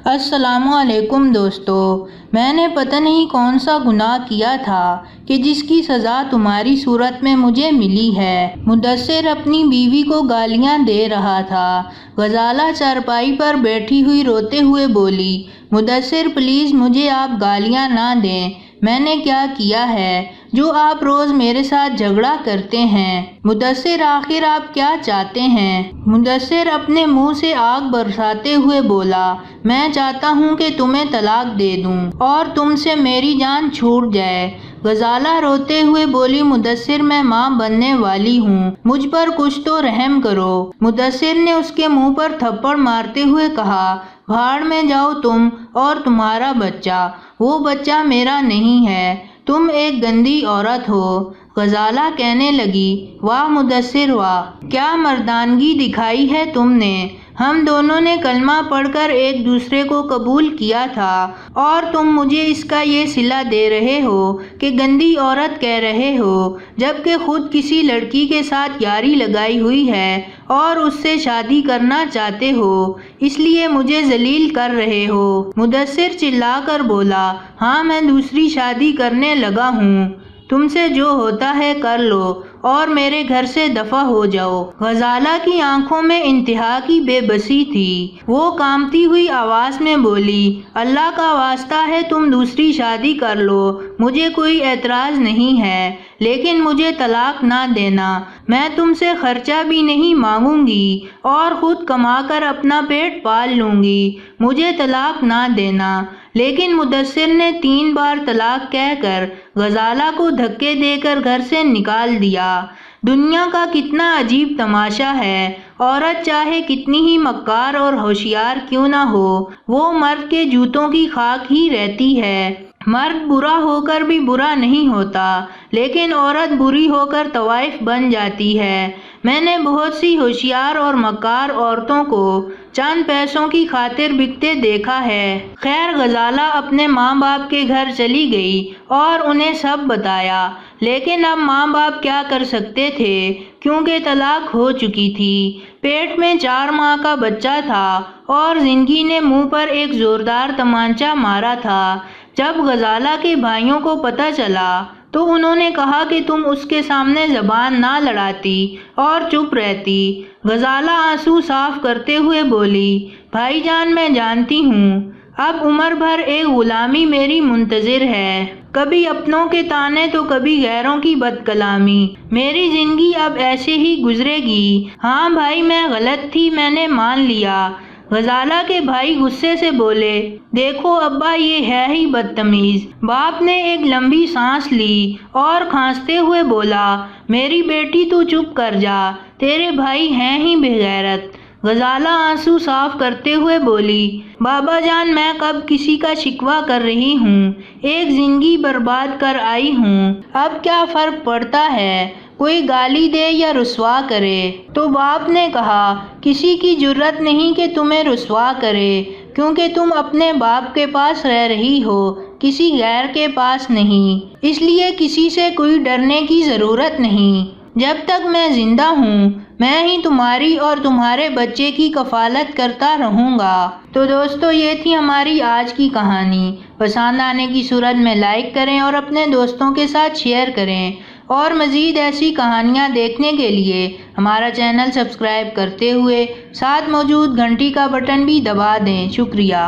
السلام علیکم دوستو، میں نے پتہ نہیں کون سا گناہ کیا تھا کہ جس کی سزا تمہاری صورت میں مجھے ملی ہے۔ مدثر اپنی بیوی کو گالیاں دے رہا تھا۔ غزالہ چارپائی پر بیٹھی ہوئی روتے ہوئے بولی، مدثر پلیز مجھے آپ گالیاں نہ دیں، میں نے کیا کیا ہے جو آپ روز میرے ساتھ جھگڑا کرتے ہیں؟ مدثر آخر آپ کیا چاہتے ہیں؟ مدثر اپنے منہ سے آگ برساتے ہوئے بولا، میں چاہتا ہوں کہ تمہیں طلاق دے دوں اور تم سے میری جان چھوٹ جائے۔ غزالہ روتے ہوئے بولی، مدثر میں ماں بننے والی ہوں، مجھ پر کچھ تو رحم کرو۔ مدثر نے اس کے منہ پر تھپڑ مارتے ہوئے کہا، بھاڑ میں جاؤ تم اور تمہارا بچہ، وہ بچہ میرا نہیں ہے، تم ایک گندی عورت ہو۔ غزالہ کہنے لگی، واہ مدثر واہ، کیا مردانگی دکھائی ہے تم نے، ہم دونوں نے کلمہ پڑھ کر ایک دوسرے کو قبول کیا تھا اور تم مجھے اس کا یہ صلہ دے رہے ہو کہ گندی عورت کہہ رہے ہو، جبکہ خود کسی لڑکی کے ساتھ یاری لگائی ہوئی ہے اور اس سے شادی کرنا چاہتے ہو، اس لیے مجھے ذلیل کر رہے ہو۔ مدثر چلا کر بولا، ہاں میں دوسری شادی کرنے لگا ہوں، تم سے جو ہوتا ہے کر لو اور میرے گھر سے دفع ہو جاؤ۔ غزالہ کی آنکھوں میں انتہا کی بے بسی تھی، وہ کانپتی ہوئی آواز میں بولی، اللہ کا واسطہ ہے تم دوسری شادی کر لو، مجھے کوئی اعتراض نہیں ہے، لیکن مجھے طلاق نہ دینا، میں تم سے خرچہ بھی نہیں مانگوں گی اور خود کما کر اپنا پیٹ پال لوں گی، مجھے طلاق نہ دینا۔ لیکن مدثر نے 3 بار طلاق کہہ کر غزالہ کو دھکے دے کر گھر سے نکال دیا۔ دنیا کا کتنا عجیب تماشا ہے، عورت چاہے کتنی ہی مکار اور ہوشیار کیوں نہ ہو، وہ مرد کے جوتوں کی خاک ہی رہتی ہے۔ مرد برا ہو کر بھی برا نہیں ہوتا، لیکن عورت بری ہو کر طوائف بن جاتی ہے۔ میں نے بہت سی ہوشیار اور مکار عورتوں کو چند پیسوں کی خاطر بکتے دیکھا ہے۔ خیر غزالہ اپنے ماں باپ کے گھر چلی گئی اور انہیں سب بتایا، لیکن اب ماں باپ کیا کر سکتے تھے کیونکہ طلاق ہو چکی تھی، پیٹ میں 4 ماہ کا بچہ تھا اور زندگی نے منہ پر ایک زوردار تمانچہ مارا تھا۔ جب غزالہ کے بھائیوں کو پتہ چلا تو انہوں نے کہا کہ تم اس کے سامنے زبان نہ لڑاتی اور چپ رہتی۔ غزالہ آنسو صاف کرتے ہوئے بولی، بھائی جان میں جانتی ہوں، اب عمر بھر ایک غلامی میری منتظر ہے، کبھی اپنوں کے طعنے تو کبھی غیروں کی بد کلامی، میری زندگی اب ایسے ہی گزرے گی۔ ہاں بھائی میں غلط تھی، میں نے مان لیا۔ غزالہ کے بھائی غصے سے بولے، دیکھو ابا یہ ہے ہی بدتمیز۔ باپ نے ایک لمبی سانس لی اور کھانستے ہوئے بولا، میری بیٹی تو چپ کر جا، تیرے بھائی ہیں ہی بے غیرت۔ غزالہ آنسو صاف کرتے ہوئے بولی، بابا جان میں کب کسی کا شکوہ کر رہی ہوں، ایک زندگی برباد کر آئی ہوں، اب کیا فرق پڑتا ہے، کوئی گالی دے یا رسوا کرے۔ تو باپ نے کہا، کسی کی جرأت نہیں کہ تمہیں رسوا کرے، کیونکہ تم اپنے باپ کے پاس رہ رہی ہو، کسی غیر کے پاس نہیں، اس لیے کسی سے کوئی ڈرنے کی ضرورت نہیں۔ جب تک میں زندہ ہوں میں ہی تمہاری اور تمہارے بچے کی کفالت کرتا رہوں گا۔ تو دوستو یہ تھی ہماری آج کی کہانی، پسند آنے کی صورت میں لائک کریں اور اپنے دوستوں کے ساتھ شیئر کریں، اور مزید ایسی کہانیاں دیکھنے کے لیے ہمارا چینل سبسکرائب کرتے ہوئے ساتھ موجود گھنٹی کا بٹن بھی دبا دیں۔ شکریہ۔